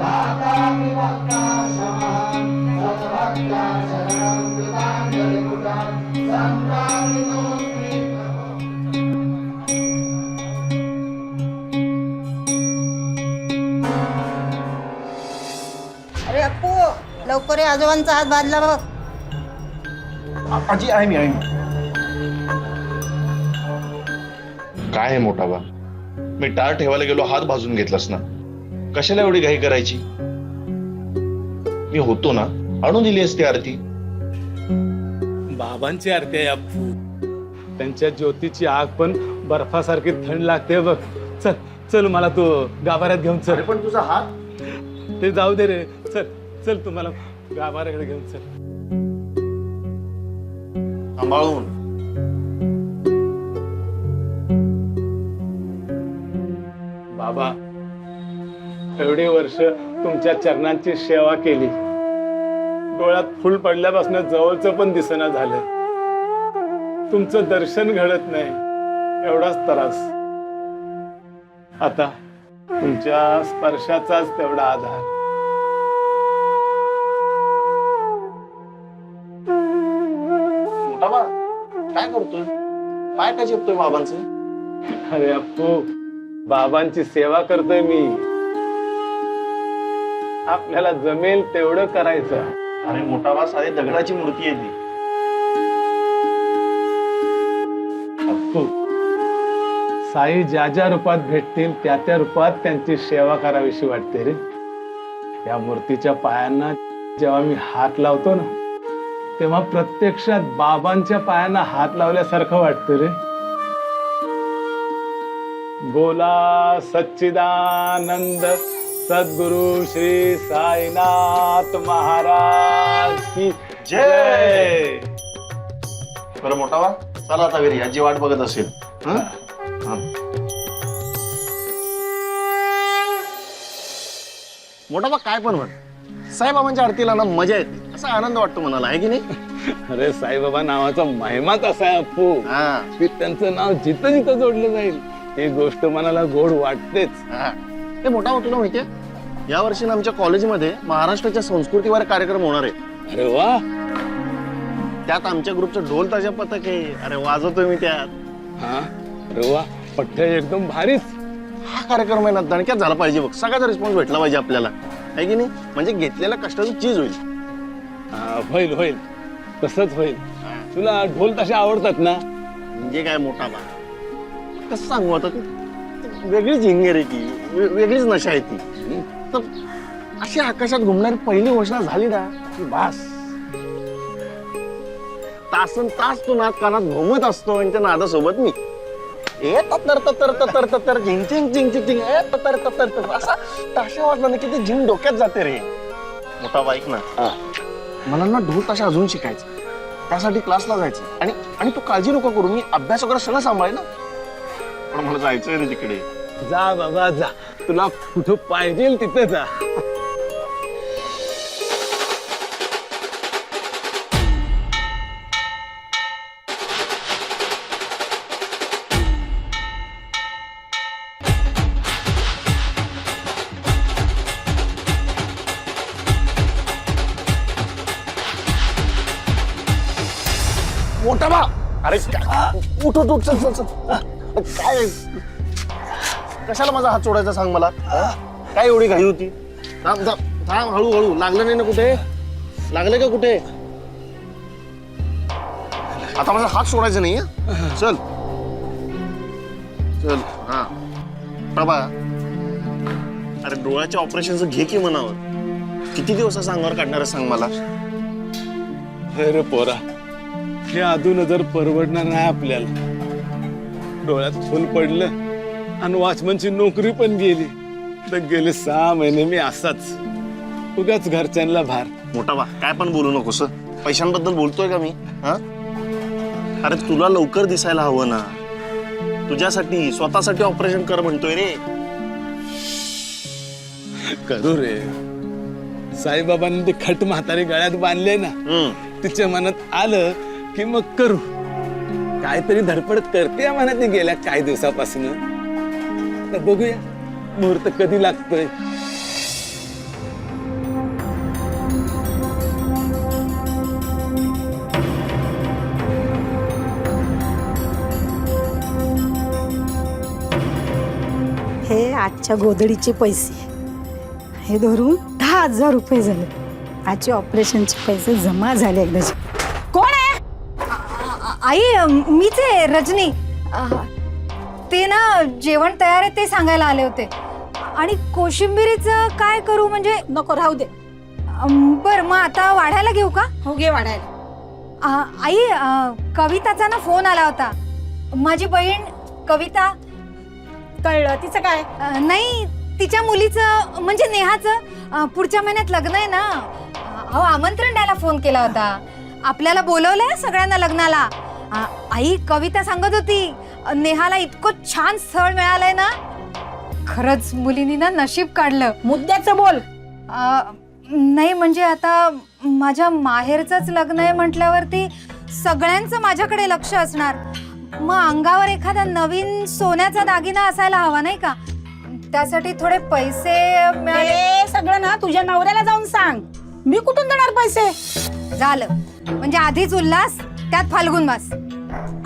अरे अप्पू, लवकर ये, आजोबांचा हात बांधला बघ. आजी आहे मी काय आहे मोठा बा, मी टाळ ठेवायला गेलो, हात भाजून घेतलास ना. कशाला एवढी घाई करायची? मी होतो ना, आणून दिली असती आरती. बाबांची आरती आहे अप्पू. त्यांच्या ज्योतीची आग पण बर्फासारखी थंड लागते बघ. चल चल, मला तू गाभाऱ्यात घेऊन चल. पण तुझा हात. ते जाऊ दे रे, चल चल, तुम्हाला गाभाऱ्याकडे घेऊन चल. सांभाळून. बाबा, एवढी वर्ष तुमच्या चरणांची सेवा केली, डोळ्यात फुल पडल्यापासून जवळचं पण दिसेना झालं. तुमचं दर्शन घडत नाही, एवढाच त्रास. आता तुमच्या स्पर्शाचाच तेवढा आधार. मोठा बा, काय करतोय? पाय काय चिपतोय बाबांचे? अरे अप्पू, बाबांची सेवा करतोय मी. आपल्याला जमेल तेवढं करायचं. अरे मोठा बा, साधी दगडाची मूर्ती आहे ती. अप्पू, साई ज्या ज्या रूपात भेटतील त्या त्या रूपात त्यांची सेवा करावीशी वाटते रे. या मूर्तीच्या पायांना जेव्हा मी हात लावतो ना, तेव्हा प्रत्यक्षात बाबांच्या पायांना हात लावल्यासारखं वाटतं रे. बोला सच्चिदानंद सद्गुरु श्री साईनाथ महाराज की जय. बरं मोठा बा, चला आता घरी, आजी वाट बघत असेल. मोठा बा, काय पण म्हण, साईबाबांच्या आरतीला ना मजा येते, असा आनंद वाटतो मनाला, आहे की नाही? अरे साईबाबा नावाचा महिमाच असा आहे अप्पू, की त्यांचं नाव जिथं जिथं जोडलं जाईल ही गोष्ट मनाला गोड वाटतेच. हे मोठा तुला माहितीये, या वर्षी ना आमच्या कॉलेजमध्ये महाराष्ट्राच्या संस्कृतीवर कार्यक्रम होणार आहे. अरे वा, त्यात आमच्या ग्रुपचं ढोल ताशा पथक आहे. अरे वाजवतोय मी त्यात. हा, अरे वा, पठ्य एकदम भारीच. हा कार्यक्रम आहे ना, दणक्यात झाला पाहिजे बघ, सगळ्याचा रिस्पॉन्स भेटला पाहिजे आपल्याला, आहे की नाही? म्हणजे घेतलेल्या कष्टाची चीज होईल. होईल होईल, तसंच होईल. तुला ढोल तसे आवडतात ना? म्हणजे काय मोठा बा, कसं सांगू आता, ती वेगळीच हिंगेर आहे ती, वेगळीच नशा आहे ती. तर अशी आकाशात घुमणारी पहिली घोषणा झाली ना की बास, तासन तास तो नाद कानात घुमत असतो आणि त्या नादासोबत मी ए ततर ततर ततर ततर झिंग चिंग चिंग चिंग चिंग ए ततर ततर ततर असा ताशा वाजला ना की ती झिंग डोक्यात जाते रे. मोठा बाईक ना, मला ना ढोल ताशा अजून शिकायचं, त्यासाठी क्लासला जायचं. आणि आणि तू काळजी नको करू, मी अभ्यास वगैरे सगळं सांभाळेल ना. पण मला जायचंय रे तिकडे. जा बाबा जा, तुला कुठं पाहिजे तिथे जा. मोठा बा, अरे उठ उठ उठ, चल चल चल. काय कशाला माझा हात सोडायचा सांग मला? काय एवढी घाई होती? थांब थांब थांब, हळूहळू. लागलं नाही ना कुठे? लागलं का कुठे? आता माझा हात सोडायचा नाही. चल चल. हा प्रभा, अरे डोळ्याच्या ऑपरेशनचं घे की मनावर. किती दिवस सांगावर काढणार सांग मला? अरे पोरा, हे अजून जर परवडणार नाही आपल्याला. डोळ्यात फुल पडलं आणि वॉचमनची नोकरी पण गेली, तर गेले 6 महिने मी असाच उगाच घरच्यांना भार. मोठा बा, काय पण बोलू नकोस. पैशांबद्दल बोलतोय का मी? हा, अरे तुला लवकर दिसायला हवं ना, तुझ्यासाठी स्वतःसाठी ऑपरेशन कर म्हणतोय रे. करू रे. साईबाबांनी ते खट म्हातारी गळ्यात बांधले ना, तिच्या मनात आलं की मग करू. काहीतरी धडपड करते म्हणा ती गेल्या काही दिवसापासून. तर बघूया मुहूर्त कधी लागतोय. आजच्या गोधडीचे पैसे हे धरून 10,000 रुपये झाले. आजचे ऑपरेशनचे पैसे जमा झाले एकदाचे. कोण आहे? आई मीच आहे रजनी. ते ना जेवण तयार आहे ते सांगायला आले होते. आणि कोशिंबिरीचं काय करू म्हणजे? नको राहू दे. बरं मग आता वाढायला घेऊ का? हो घे वाढायला. आई कविताचा ना फोन आला होता. माझी बहीण कविता. कळलं तिचं काय? नाही तिच्या मुलीचं म्हणजे नेहाचं पुढच्या महिन्यात लग्न आहे ना. अहो आमंत्रण द्यायला फोन केला होता. आपल्याला बोलवलंय सगळ्यांना लग्नाला. आई कविता सांगत होती नेहाला इतकं छान स्थळ मिळालंय ना. खरंच मुलींनी ना नशीब काढलं. मुद्द्याचं बोल. नाही म्हणजे आता माझ्या माहेरचंच लग्न आहे म्हटल्यावरती सगळ्यांचं माझ्याकडे लक्ष असणार. मग अंगावर एखादा नवीन सोन्याचा दागिना असायला हवा नाही का. त्यासाठी थोडे पैसे मिळाले. सगळं ना तुझ्या नवऱ्याला जाऊन सांग. मी कुठून देणार पैसे? झालं म्हणजे आधीच उल्हास त्यात फाल्गुन मास.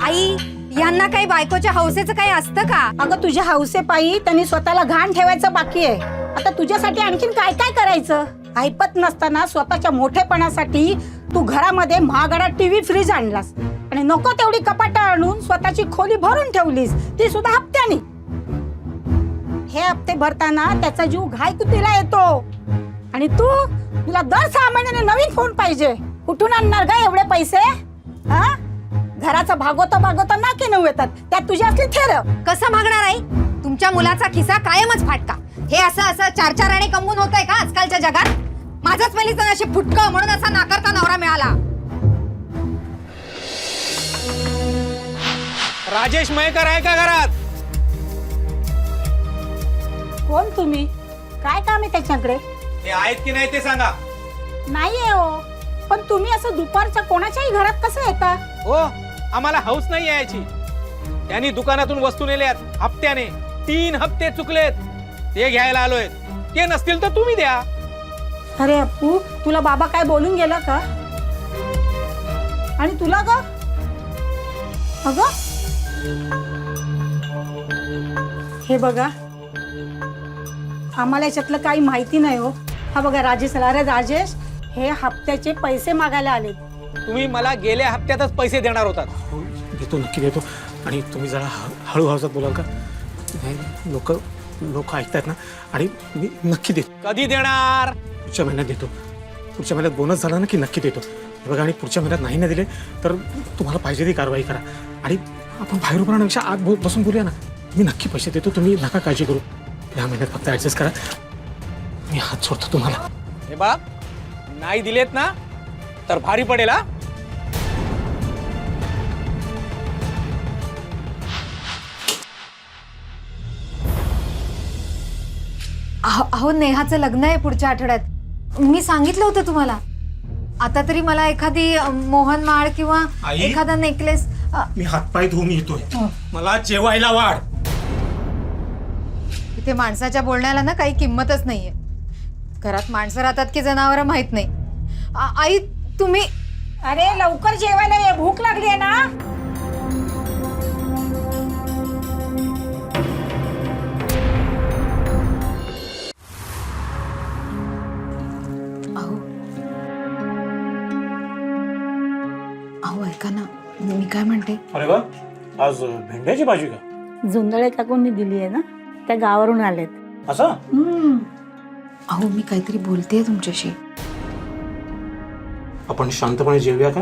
आई यांना काही बायकोच्या हौसेचं काही असतं का? अगं तुझ्या हौसेपायी त्यांनी स्वतःला घाण ठेवायचं बाकी आहे. आता तुझ्यासाठी आणखीन काय काय करायचं? ऐपत नसताना स्वतःच्या मोठेपणासाठी तू घरामध्ये महागडा टीव्ही फ्रीज आणलास आणि नको तेवढी कपाटं आणून स्वतःची खोली भरून ठेवलीस, ती सुद्धा हप्त्याने. हे हप्ते भरताना त्याचा जीव घायकुतीला येतो. आणि तुला दर 6 महिन्याने नवीन फोन पाहिजे. कुठून आणणार ग एवढे पैसे? हा घराचा भागवता नाके नऊ येतात त्यात तुझी असली थेर. कसं मागणार आई? तुमच्या मुलाचा खिसा कायमच फाटका. हे असं 4 आणे कमवून होत आहे का आजकालच्या जगात? माझंच पहिलीच नशीब फुटकं म्हणून असा नाकारता नवरा मिळाला. राजेश मयेकर आहे का घरात? कोण तुम्ही? काय काम आहे त्याच्याकडे? ते आहेत की नाही ते सांगा. नाहीये हो. पण तुम्ही असं दुपारच्या कोणाच्याही घरात कसं येता? हो आम्हाला हौस नाही यायची. त्यांनी दुकानातून वस्तू नेल्यात हप्त्याने. 3 हप्ते चुकलेत ते घ्यायला आलोय. ते नसतील तर तुम्ही द्या. अरे अप्पू तुला बाबा काय बोलून गेला का? आणि तुला ग? अगं हे बघा आम्हाला याच्यातलं काही माहिती नाही हो. हा बघा राजेश. अरे राजेश हे हप्त्याचे पैसे मागायला आले. तुम्ही मला गेल्या हप्त्यातच पैसे देणार होतात. देतो नक्की देतो. आणि तुम्ही जरा हळू हळूच बोलाल का? लोक ऐकतायत ना. आणि मी नक्की देतो. कधी देणार? पुढच्या महिन्यात देतो. पुढच्या महिन्यात बोनस झाला ना की नक्की देतो. हे बघा आणि पुढच्या महिन्यात नाही ना दिले तर तुम्हाला पाहिजे ती कारवाई करा. आणि आपण बाहेर उभं राहण्यापेक्षा आत बसून बोलूया ना. मी नक्की पैसे देतो. तुम्ही नका काळजी करू. या महिन्यात फक्त ऍडजस्ट करा. मी हात सोडतो तुम्हाला. हे बा नाही दिलेत ना तर भारी पडेल. अहो नेहाचं लग्न आहे पुढच्या आठवड्यात. मी सांगितलं होतं तुम्हाला. आता तरी मला एखादी मोहन माळ किंवा आई? एखादा नेकलेस. मी हातपाय धुवून येतोय. मला जेवायला वाढ. इथे माणसाच्या बोलण्याला ना काही किंमतच नाहीये. घरात माणसं राहतात की जनावर माहित नाही. आई तुम्ही. अरे लवकर जेवायला ये. भूक लागली आहे ना. अहो ऐका ना मी काय म्हणते. अरे वा आज भेंड्याची भाजी का? जुंदळे काकूंनी दिली आहे ना. त्या गावावरून आलेत. असं? अहो मी काहीतरी बोलतेय तुमच्याशी. आपण शांतपणे जेवूया का?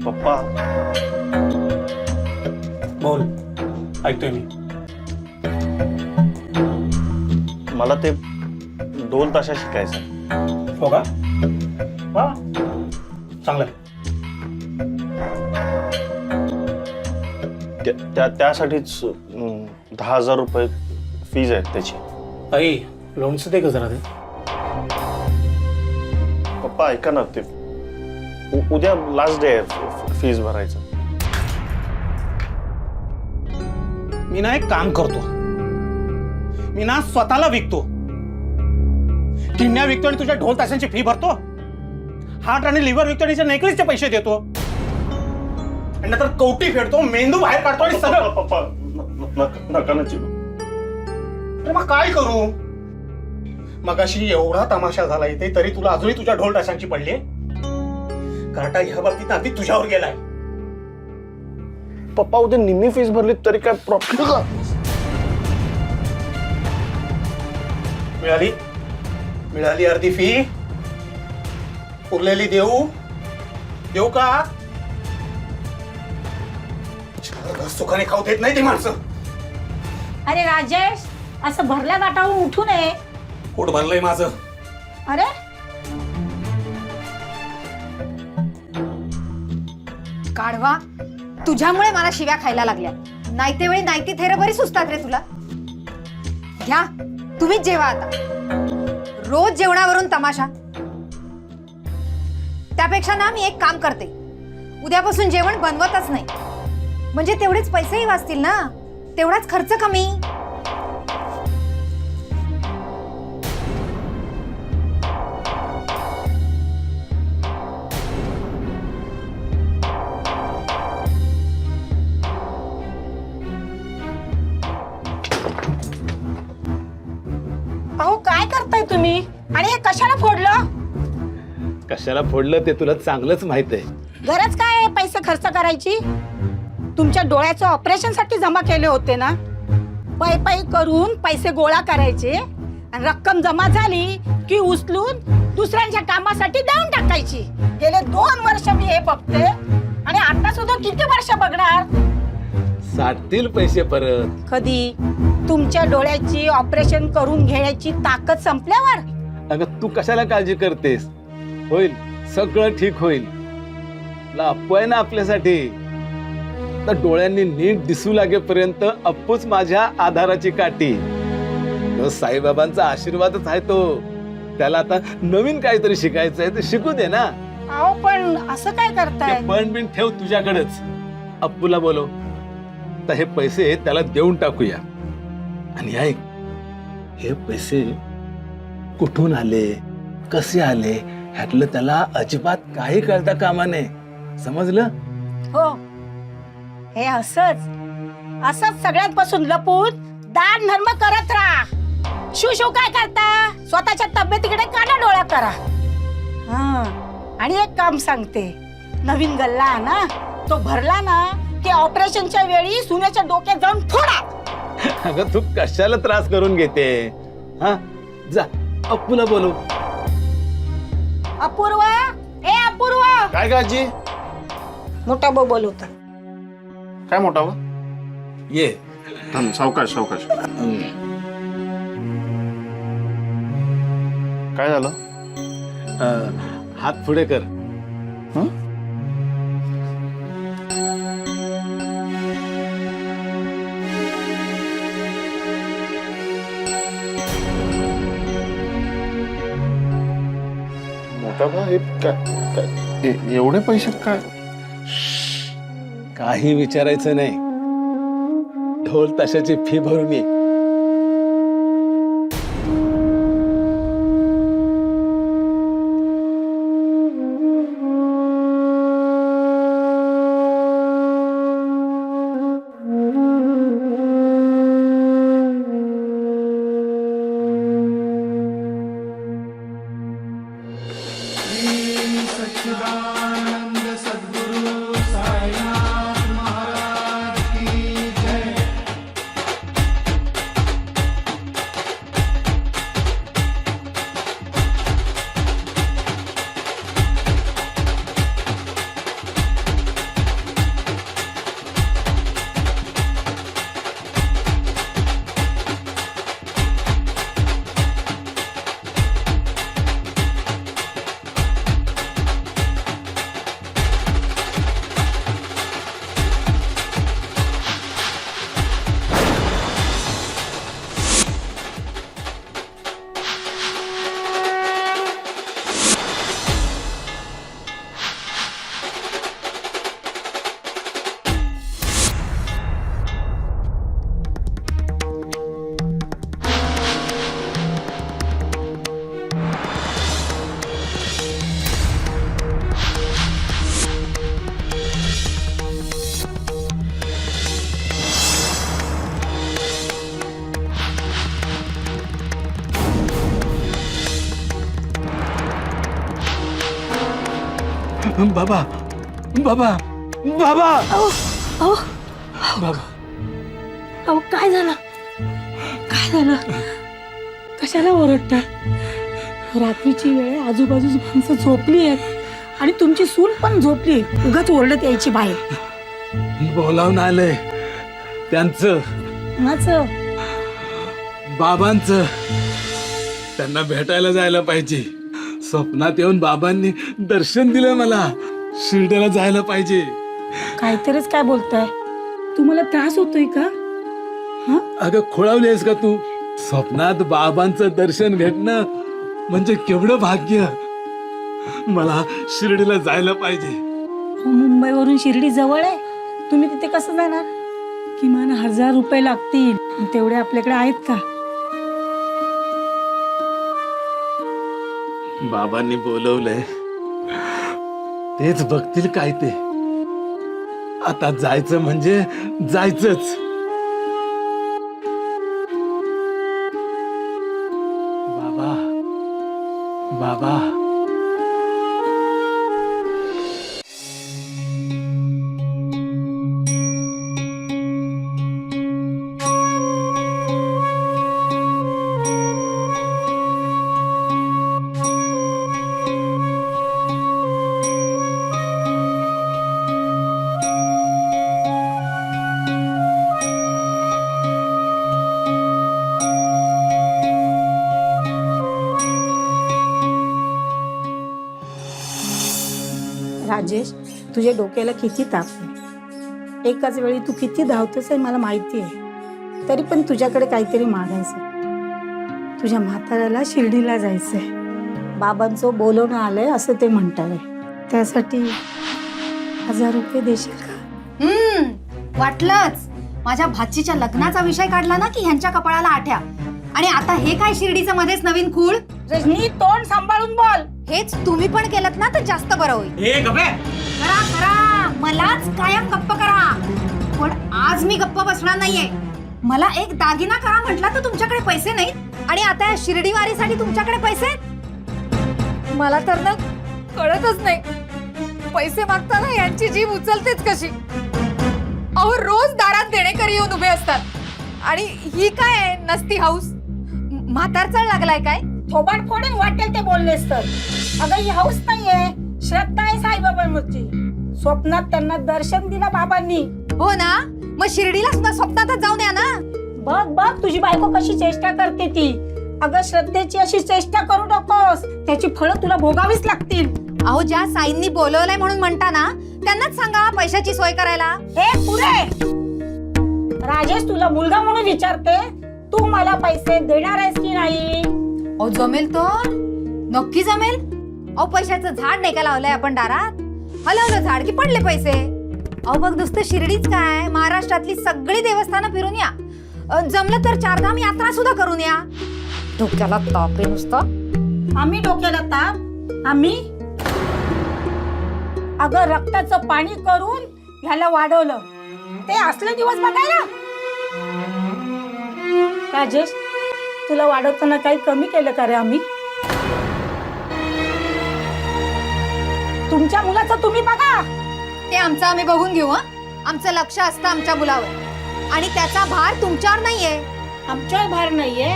पप्पा बोल. ऐकतोय मी. मला ते ढोल ताशा शिकायचं. हो का? वा चांगलं. त्यासाठीच 10,000 रुपये फीज आहेत त्याची. आई लोणचं दे का जरा. ते पप्पा ऐका ना. ते उद्या लास्ट डे आहे फीज भरायचं. मी ना एक काम करतो, मी ना स्वतःला विकतो, किडन्या विकतो आणि तुझ्या ढोल ताशांची फी भरतो, हार्ट आणि लिव्हर विकतो आणि नेकलेसचे पैसे देतो आणि नंतर कवटी फेडतो, मेंदू बाहेर काढतो आणि सगळं. पप्पा नका ना चिडू. अरे मग काय करू? मगाशी एवढा तमाशा झाला इथे तरी तुला अजूनही तुझ्या ढोल ताशांची पडली. कार्टा ह्या बाबतीत अगदी तुझ्यावर गेलाय. पप्पा उद्या निम्मी फीस भरली तरी काय प्रॉब्लेम? मिळाली मिळाली अर्धी फी. उरलेली देऊ देऊ का? सुखाने खाऊ देत नाही ती माणसं. अरे राजेश, असं भरल्या गाठावून उठू नये. पोट भरलंय माझं. अरे काढवा, तुझ्यामुळे मला शिव्या खायला लागल्या. नाहीते वेळी नाहीती थेर बरी सुचतात रे तुला. घ्या तुम्हीच जेवा आता. रोज जेवणावरून तमाशा. त्यापेक्षा ना मी एक काम करते, उद्यापासून जेवण बनवतच नाही. म्हणजे तेवढेच पैसेही वाचतील ना, तेवढाच खर्च कमी. अहो काय करताय तुम्ही? आणि हे कशाला फोडलं? कशाला फोडलं ते तुला चांगलंच माहित आहे. गरज काय आहे पैसे खर्च करायची? तुमच्या डोळ्याचं ऑपरेशन साठी जमा केले होते ना. पै पै करून पैसे गोळा करायचे आणि रक्कम जमा झाली की उचलून दुसऱ्यांच्या कामासाठी देऊन टाकायची. गेले 2 वर्ष मी हे बघते आणि आता सुद्धा किती वर्ष बघणार? साठतील पैसे परत. कधी? तुमच्या डोळ्याची ऑपरेशन करून घेण्याची ताकद संपल्यावर? अगं तू कशाला काळजी करतेस? होईल, सगळं ठीक होईल. तुला अप्पू आहे ना आपल्यासाठी. तर डोळ्यांनी नीट दिसू लागेपर्यंत अप्पूच माझ्या आधाराची काठी. तो साईबाबांचा आशीर्वादच आहे तो. त्याला आता नवीन काहीतरी शिकायचंय ते शिकू दे ना. अहो पण असं काय करताय? ते पण बिन ठेव तुझ्याकडेच. अप्पूला बोलव, तर हे पैसे त्याला देऊन टाकूया. आणि ऐक, हे पैसे कुठून आले, कसे आले ह्यातलं त्याला अजिबात काही कळता कामा नये. समजलं? हो, हे असंच सगळ्यांपासून लपून दान धर्म करत राहा. शिव काय करता? स्वतःच्या तब्येतीकडे काना डोळा करा. हा, आणि एक काम सांगते, नवीन गल्ला ना तो भरला ना की ऑपरेशनच्या वेळी सुनेच्या डोक्यात जाऊन फोडा. अगं तू कशाला त्रास करून घेते? हा, जा अप्पूला बोलव. अपूर्वा, ए अपूर्वा. काय काळजी? मोठा भाऊ बोलवता. काय मोठा बा? ये. सावकाश सावकाश. काय झालं? हात पुढे कर. मोठा बा, हे काय एवढे पैसे काय? काही विचारायचं नाही. ढोल ताशाची फी भरून ये. बाबा बाबा बाबा अहो अहो बाबा अहो काय झालं काय झालं कशाला ओरडताय रात्रीची वेळ आजूबाजूची माणसं झोपली आहेत आणि तुमची सून पण झोपली उगाच ओरडत यायची बाहेर बोलावून आलंय त्यांचं कुणाचं बाबांचं त्यांना भेटायला जायला पाहिजे स्वप्नात येऊन बाबांनी दर्शन दिलं मला शिर्डीला जायला पाहिजे काहीतरीच काय बोलताय तुम्हाला त्रास होतोय का अगं खोळावलीस का तू स्वप्नात बाबांचं दर्शन भेटणं म्हणजे केवढं भाग्य मला शिर्डीला जायला पाहिजे मुंबईवरून शिर्डी जवळ आहे तुम्ही तिथे कसं जाणार किमान 1000 रुपये लागतील तेवढे आपल्याकडे आहेत का बाबांनी बोलवलंय तेच बघतील काय ते आता जायचं म्हणजे जायचंच बाबा बाबा राजेश तुझ्या डोक्याला किती ताप आहे एकाच वेळी तू किती धावतोस आहे मला माहिती आहे तरी पण तुझ्याकडे काहीतरी मागायचं तुझ्या म्हाताऱ्याला शिर्डीला जायचंय बाबांचं बोलवणं आलंय असं ते म्हणताय त्यासाठी 1000 रुपये देशील का वाटलंच माझ्या भाचीच्या लग्नाचा विषय काढला ना की ह्यांच्या कपाळाला आठ्या आणि आता हे काय शिर्डीचं मध्येच नवीन खूळ रजनी तोंड सांभाळून बोल हेच तुम्ही पण केलं ना तर जास्त बरं होईल करा करा मलाच कायम गप्प करा पण आज मी गप्प बसणार नाहीये मला एक दागिना करा म्हटला तर तुमच्याकडे पैसे नाहीत आणि आता शिर्डी वारीसाठी तुमच्याकडे पैसे आहेत? मला तर ना कळतच नाही पैसे मागताना यांची जीभ उचलतेच कशी अहो रोज दारात देणेकरी येऊन उभे असतात आणि ही काय नसती हाऊस म्हातारचळ लागलाय काय थोबाड फोडून वाटेल ते बोललेस तर अगं ही हौस नाहीये श्रद्धा आहे साईबाबांवरची स्वप्नात त्यांना दर्शन दिलं बाबांनी हो ना मग शिर्डीला सुद्धा स्वप्नातच जाऊन या ना बघ बघ तुझी बायको कशी चेष्टा करते ती अगं श्रद्धेची अशी चेष्टा करू नकोस त्याची फळं तुला भोगावीच लागतील अहो ज्या साईंनी बोलवलंय म्हणून म्हणता ना त्यांनाच सांगा पैशाची सोय करायला हे पुरे राजेश तुला मुलगा म्हणून विचारते तू मला पैसे देणार आहेस की नाही अहो जमेल तर नक्की जमेल अहो पैशाचं झाड नाही का लावलंय आपण दारात हलवलं झाड की पडले पैसे अहो बघ नुसतं शिर्डीच काय महाराष्ट्रातली सगळी देवस्थानं फिरून या जमलं तर 4 धाम यात्रा सुद्धा करून या डोक्याला ताप आहे नुसतं आम्ही डोक्याला ताप आम्ही अगं रक्ताचं पाणी करून ह्याला वाढवलं ते असले दिवस बघायला राजेश तुला वाढवताना काही कमी केलं का रे आम्ही तुमच्या मुलाचं तुम्ही बघा ते आमचं आम्ही बघून घेऊ हं आमचं लक्ष असतं आमच्या मुलावर आणि त्याचा भार तुमच्यावर नाहीये आमच्यावर भार नाहीये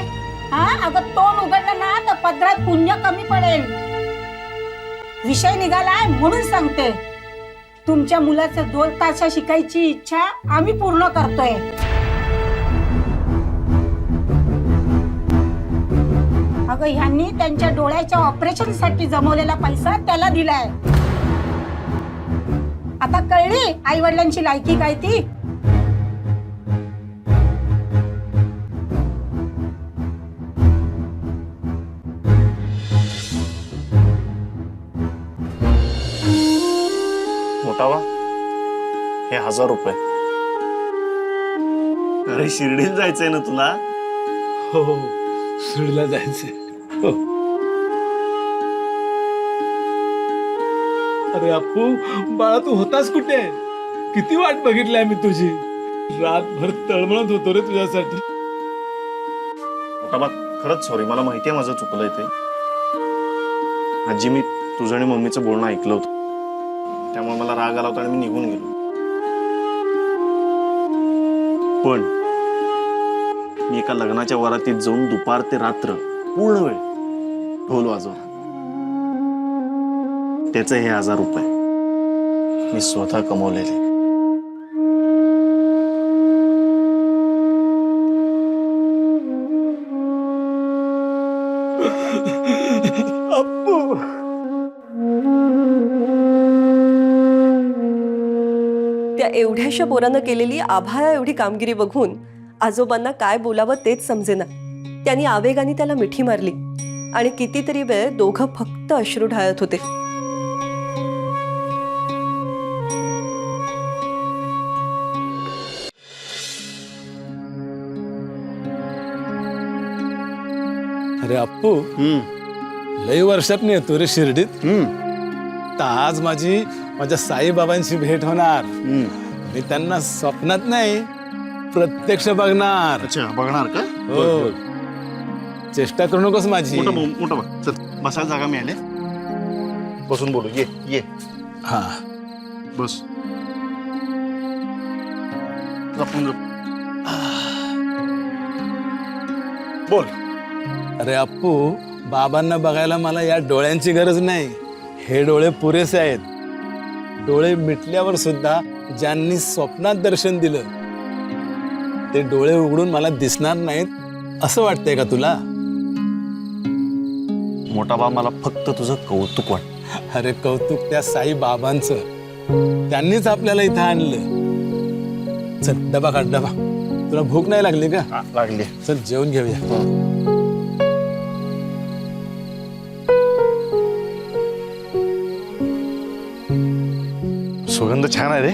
हा अगं तोंड उघडलं ना तर पदरात पुण्य कमी पडेल विषय निघालाय म्हणून सांगते तुमच्या मुलाचं 2 तास शिकायची इच्छा आम्ही पूर्ण करतोय अगं ह्यांनी त्यांच्या डोळ्याच्या ऑपरेशन साठी जमवलेला पैसा त्याला दिलाय आता कळली आई वडिलांची लायकी काय ती मोठावा हे 1000 रुपये अरे शिर्डीला जायचंय ना तुला हो शिर्डीला जायचंय हो. अरे अप्पू बाळा तू होतास कुठे किती वाट बघितली आम्ही तुझी रातभर तळमळत होतो रे तुझ्यासाठी मोठाबा खरंच सॉरी मला माहिती आहे माझं चुकलंय ते आजी मी तुझं आणि मम्मीचं बोलणं ऐकलं होतं मला राग आला होता आणि मी निघून गेलो. पण मी एका लग्नाच्या वरातीत जाऊन दुपार ते रात्र पूर्ण वेळ ढोल वाजवला. त्याचे हे 1000 रुपये मी स्वतः कमवलेले. त्या एवढ्याशा पोरानं केलेली आभाळा एवढी कामगिरी बघून आजोबांना काय बोलावं तेच समजेना. त्यांनी आवेगाने त्याला मिठी मारली आणि कितीतरी वेळ दोघं फक्त अश्रू ढाळत होते. अरे अप्पू, लई वर्षात येतो रे शिर्डीत. तर आज माझ्या साईबाबांची भेट होणार. मी त्यांना स्वप्नात नाही प्रत्यक्ष बघणार. अच्छा, बघणार का? हो, चेष्टा करू नकोस माझी. मोठं बघ. चल, बसायला जागा मिळाली. बसून बोलू. ये ये. हा, बस. जपून जप. बोल. अरे अप्पू, बाबांना बघायला मला या डोळ्यांची गरज नाही. हे डोळे पुरेसे आहेत. डोळे मिटल्यावर सुद्धा ज्यांनी स्वप्नात दर्शन दिलं ते डोळे उघडून मला दिसणार नाहीत असं वाटतंय का तुला? मोठा बा, मला फक्त तुझं कौतुक वाटत. अरे कौतुक त्या साई बाबांचं. त्यांनीच आपल्याला इथं आणलं. चल, डबा काढ डबा. तुला भूक नाही लागली का? लागली. चल, जेवण घेऊया. सुगंध छान आहे रे.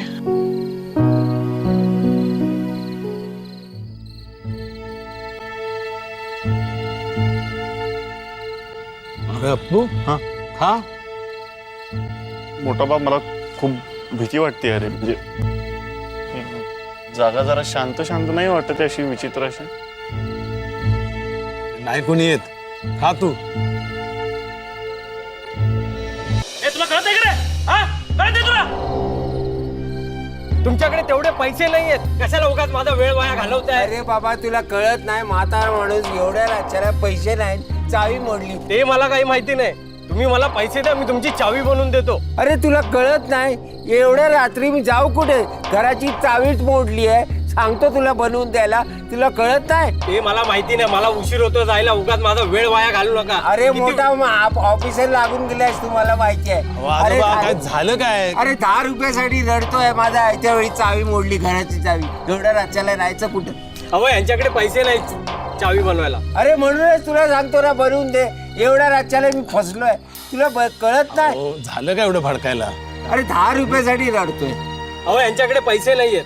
अरे अप्पू, हा? खा. मोठा बाप, मला खूप भीती वाटते अरे. म्हणजे जागा जरा शांत शांत नाही वाटत, अशी विचित्र अशी. नाही कोणी येत. खा तू. तुला कळत आहे का रे? हा, कळत आहे तुला? तुमच्याकडे तेवढे पैसे नाहीयेत, कशाला उगाच माझा वेळ वाया घालवताय? अरे बाबा, तुला कळत नाही, म्हातारा माणूस एवढ्या राज्याला पैसे नाहीत, चावी मोडली. ते मला काही माहिती नाही. तुम्ही मला पैसे द्या, मी तुमची चावी बनवून देतो. अरे तुला कळत नाही, एवढ्या रात्री मी जाऊ कुठे? घराची चावीच मोडली आहे. सांगतो तुला बनवून द्यायला, तुला कळत नाही? ते मला माहिती नाही, मला उशीर होतो जायला, उगाच माझा वेळ वाया घालू नका. अरे किती- मोठा ऑफिसर लागून गेलायस, तुम्हाला माहिती आहे. अरे आजोबा, काय झालं काय? अरे 10 रुपयासाठी रडतोय. माझा आयत्या वेळी चावी मोडली, घराची चावी. एवढ्या राज्याला राहायचं कुठं? अहो, यांच्याकडे पैसे नाही चावी बनवायला. अरे म्हणूनच तुला सांगतो ना, बनवून दे. एवढ्या राज्याला मी फसलोय, तुला कळत नाही? हो, झालं काय एवढं भडकायला? अरे 10 रुपयासाठी रडतोय. अहो, यांच्याकडे पैसे नाहीयेत.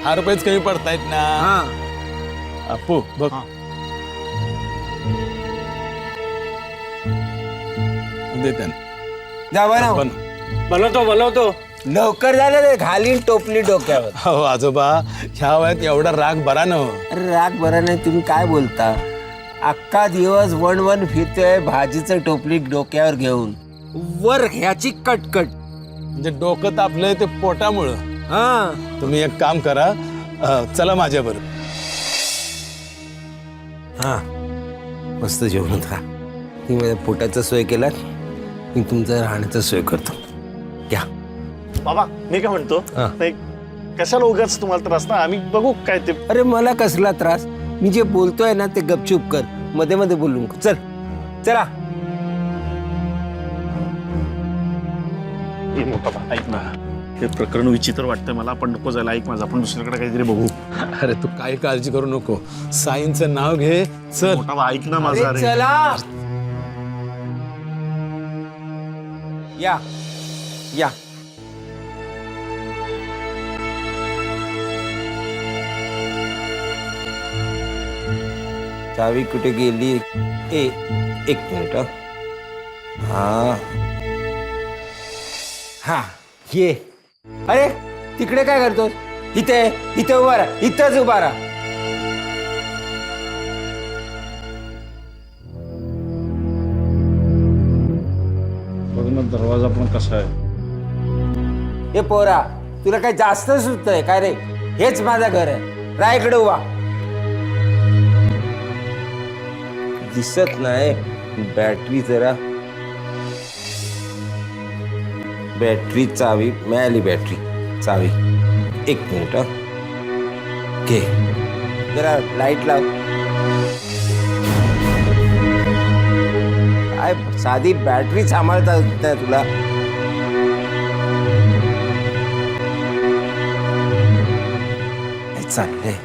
10 रुपयेच कमी पडतायत ना. हा, अप्पू बघ. दे त्यांना. जा बनव. पण बनवतो. लवकर झालं रे, घालीन टोपली डोक्यावर. हो आजोबा, ह्या वयात एवढा राग बरा न. अरे राग बरं नाही, तुम्ही काय बोलता? अख्खा दिवस वन फिरतोय भाजीचं टोपली डोक्यावर घेऊन. वर ह्याची कटकट. म्हणजे डोकं तापलंय ते पोटामुळं. हा, तुम्ही एक काम करा, चला माझ्याबरोबर. हा, मस्त जेवण खा. तुम्ही माझ्या पोटाचा सोय केलात, मी तुमचं राहण्याचा सोय करतो. घ्या. बाबा, मी काय म्हणतो, हा. नाही, कशाला उगाच तुम्हाला त्रास ना. आम्ही बघू काय ते. अरे मला कसला त्रास? मी जे बोलतोय ना ते गपचूप कर, मध्ये मध्ये बोलू नको. चल, चला. ए, मोठा बा, ऐक ना. हे प्रकरण विचित्र वाटतंय मला. आपण नको जायला. ऐक माझं, आपण दुसरीकडे काहीतरी बघू. अरे तू काही काळजी करू नको. साईंचं नाव घे. चल. मोठा बा, ऐक ना माझं. अरे अरे चला. या या. चावी कुठे गेली? एक मिनिट. हा हा, ये. अरे तिकडे काय करतो? इथे उभा राहा. इथंच उभा राहा. बघ ना, दरवाजा पण कसा आहे. हे पोरा, तुला काय जास्त सुचतंय काय रे? हेच माझं घर आहे, राह इकडे उभा. दिसत नाही बॅटरी जरा. बॅटरी चावी मिळाली, बॅटरी चावी. एक मिनिट घे, जरा लाईट लाव. काय साधी बॅटरी सांभाळता येत नाही तुला? चाललंय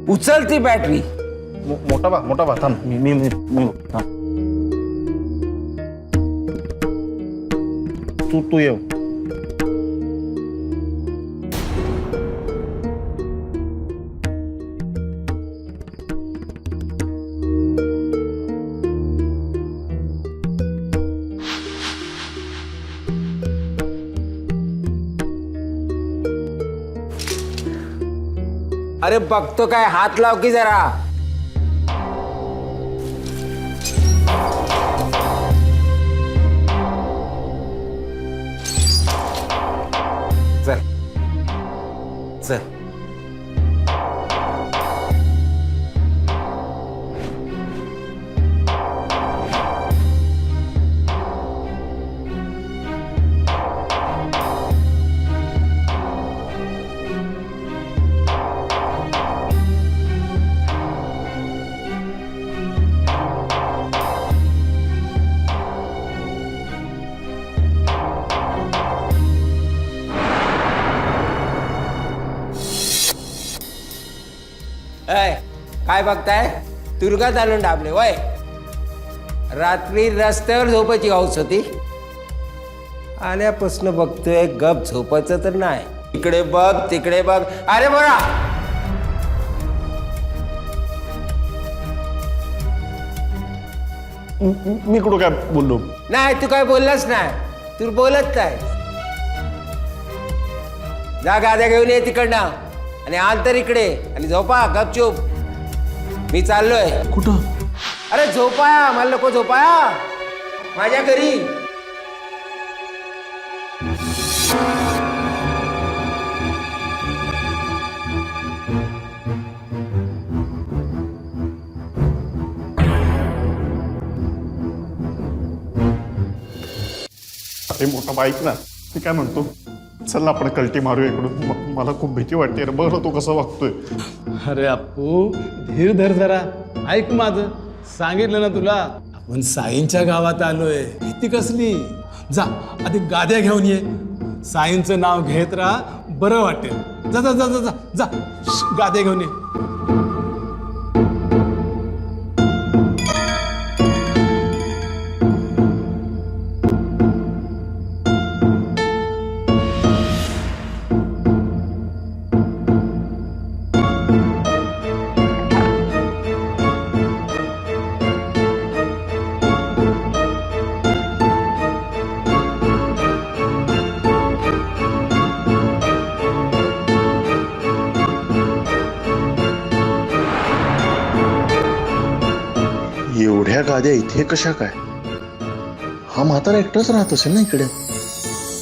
उचल ती बॅटरी. मोठा बा थांब. मी थांब. तू येऊ. अरे बघतो काय, हात लाव की जरा. चल चल. काय बघताय? तुरुंगात आणून डाबले वय. रात्री रस्त्यावर झोपायची हौस होती, आल्यापासून बघतोय गप झोपायचं तर नाही. इकडे बघ तिकडे बघ. अरे बघा, मी कुठं काय बोललो? नाही तू काय बोललास नाही, तू बोलत नाही. जा गाद्या घेऊन ये तिकडनं आणि आल तर इकडे आणि झोपा गपचूप. मी चाललोय. कुठं? अरे झोपाया, मला नको झोपाया, माझ्या घरी. अरे मोठा बा ऐक ना, मी काय म्हणतो, चल ना आपण कल्टी मारूया इकडून. मला खूप भीती वाटते रे. बघ तो कसा वागतोय. अरे अप्पू, धीर धर जरा. ऐक माझं, सांगितलं ना तुला, आपण साईंच्या गावात आलोय. भीती कसली? जा आधी गाद्या घेऊन ये. साईंचं नाव घेत राहा, बरं वाटेल. जा जा जा जा जा जा, गाद्या घेऊन ये. एवढ्या गाद्या इथे कशा काय? हा म्हातारा एकटाच राहत असेल ना इकडे.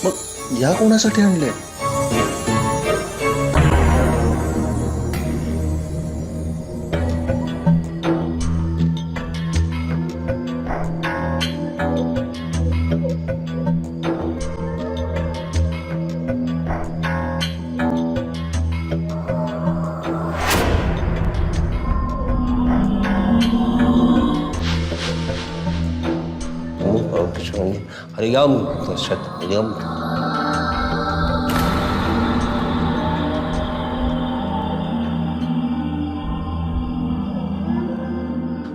मग या कोणासाठी आणल्या? हरिओम तत्सत. हरिओम.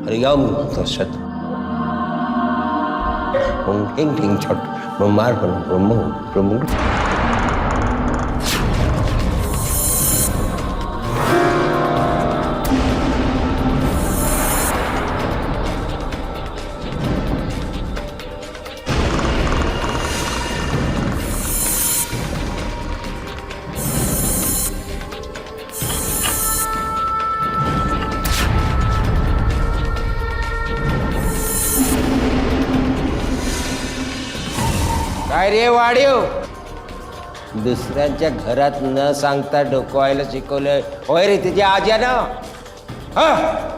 हरिओम तत्सत. ओम ह्रीं ह्रीं छट ब्रह्मार्पणं ब्रह्म ब्रह्म. काय रे वाढीव, दुसऱ्यांच्या घरात न सांगता डोकवायला शिकवलंय होय रे तुझ्या आज्यानं? हा?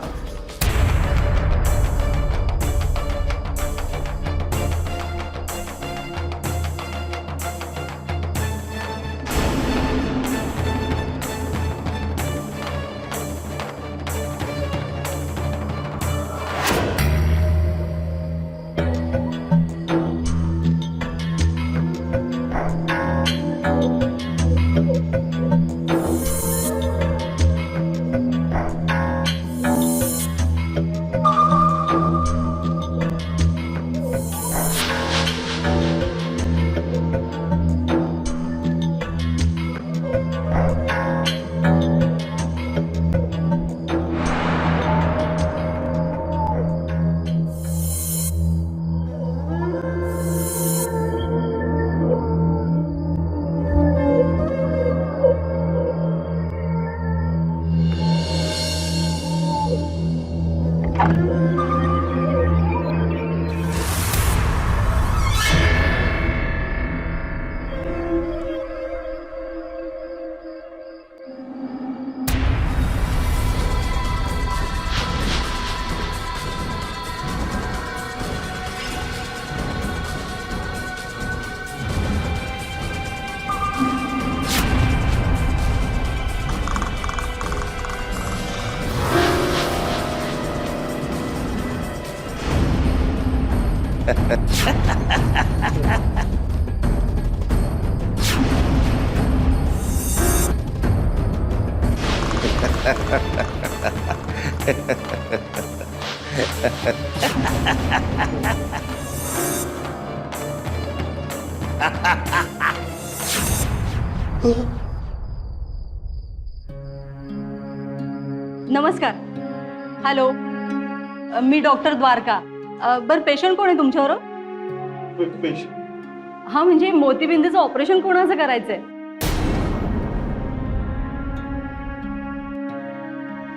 नमस्कार. हॅलो, मी डॉक्टर द्वारका. बरं, पेशंट कोण आहे तुमच्यावर? हा, म्हणजे मोतीबिंदूचं ऑपरेशन कोणाचं करायचंय?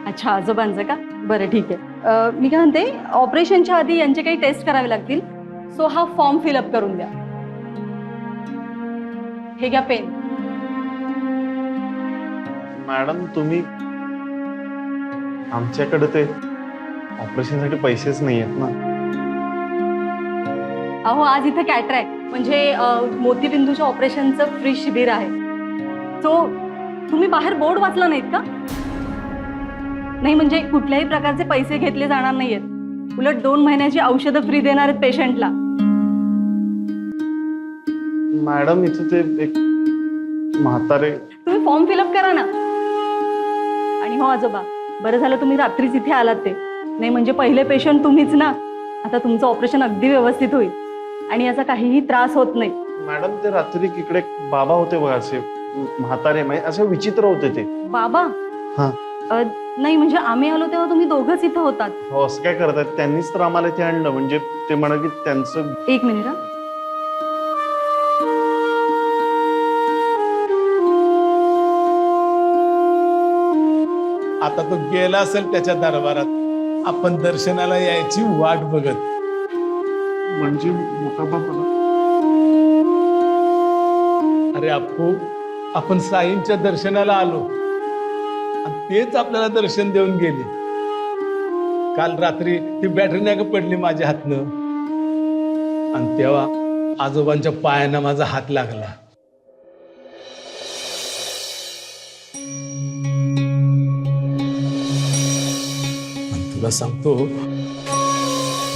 अच्छा, आजोबांचं का? बरं, ठीक आहे. मी काय म्हणते, ऑपरेशनच्या आधी यांचे काही टेस्ट करावे लागतील, सो हा फॉर्म फिलअप करून द्या. हे घ्या पेन. मॅडम, तुम्ही आमच्याकडे ते ऑपरेशनसाठी पैसेच नाही आहेत ना. अहो, आज इथे कॅटरॅक्ट म्हणजे मोतीबिंदूच्या ऑपरेशनचं फ्री शिबिर आहे. सो तुम्ही बाहेर बोर्ड वाचला नाहीत का? नाही, म्हणजे कुठल्याही प्रकारचे पैसे घेतले जाणार नाहीयेत. उलट 2 महिन्याची औषधं फ्री देणार आहेत पेशंटला. मॅडम, इथे ते एक म्हातारे. तुम्ही फॉर्म फिलअप करा ना. आणि हो आजोबा, बरं झालं तुम्ही रात्रीच इथे आलात ते. नाही म्हणजे पहिले पेशंट तुम्हीच ना. आता तुमचं ऑपरेशन अगदी व्यवस्थित होईल आणि याचा काहीही त्रास होत नाही. मॅडम, ते रात्री इकडे बाबा होते बघा, असे म्हातारे, असे विचित्र होते ते. बाबा? हा. नाही म्हणजे आम्ही आलो तेव्हा तुम्ही दोघंच इथं होतात. हो, असं काय करतात? त्यांनीच तर आम्हाला इथे आणलं. म्हणजे ते म्हणाले की त्यांचं. एक मिनिट. आता तो गेला असेल त्याच्या दरबारात. आपण दर्शनाला यायची वाट बघत. म्हणजे मोठा बाबा. अरे अप्पू, आपण साईंच्या दर्शनाला आलो आणि तेच आपल्याला दर्शन देऊन गेले. काल रात्री ती बॅटरी नाही का पडली माझ्या हातनं, आणि तेव्हा आजोबांच्या पायांना माझा हात लागला. तुला सांगतो,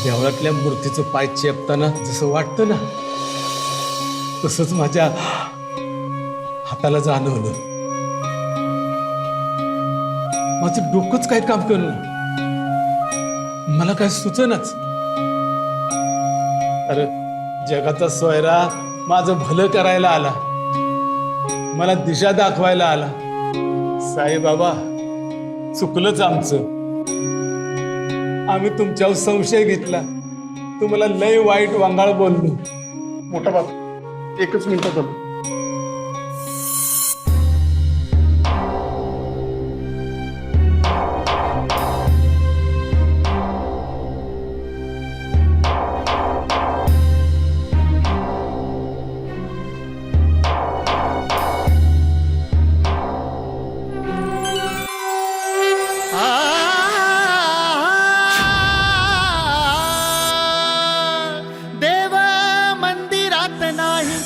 देवळातल्या मूर्तीचं पाय चेपताना जसं वाटतं ना, तसंच माझ्या हाताला जाणवलं. माझं डोकंच काय काम करणं, मला काय सुचनाच. अरे, जगाचा सोयरा माझं भलं करायला आला, मला दिशा दाखवायला आला. साईबाबा, चुकलंच आमचं. आम्ही तुमच्यावर संशय घेतला, तुम्हाला लय वाईट वांगाळ बोललो. मोठा बाबा, एकच मिनिटात आलो.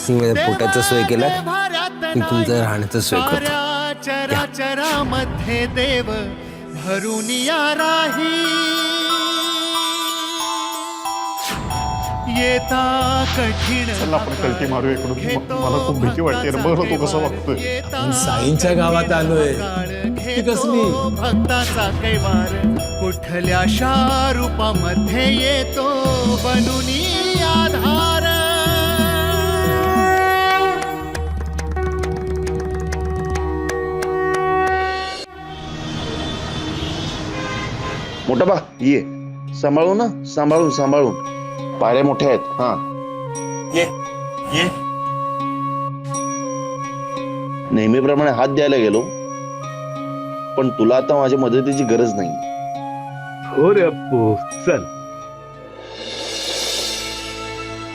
तुम्ही माझ्या पोटाचं सोय केलं मी तुमचं राहण्याचं सोय करतो चराचरामध्ये देव भरून या राही येता कठीण आपण कल्टी मारू इकडून मला खूप भीती वाटते रे बघ तू कसं वागतोय साईंच्या गावात आलोय ती कसली भक्ताचा कैवार कुठल्याशा रूपामध्ये येतो बनून आधार मोठा बा ये सांभाळून ना सांभाळून सांभाळून पायऱ्या मोठ्या आहेत हा ये ये नेहमीप्रमाणे हात द्यायला गेलो पण तुला आता माझ्या मदतीची गरज नाही हो रे अप्पू चल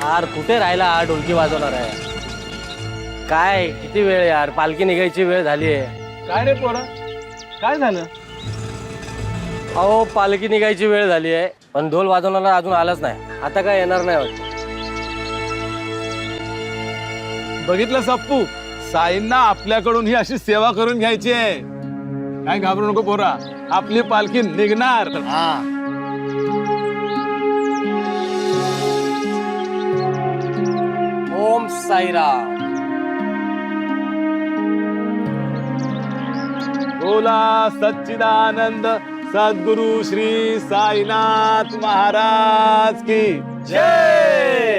यार कुठे राहिला ढोलकी वाजवणार आहे काय किती वेळ यार पालखी निघायची वेळ झाली आहे काय रे पोरा काय झालं अहो पालखी निघायची वेळ झाली आहे पण ढोल वाजवणारा अजून आलाच नाही आता काय येणार नाही वाटत बघितलं सप्पू साईंना आपल्याकडून ही अशी सेवा करून घ्यायची आहे काय घाबरू नको पोरा आपली पालखी निघणार ओम साईराम बोला सच्चिदानंद सद्गुरु श्री साईनाथ महाराज की जय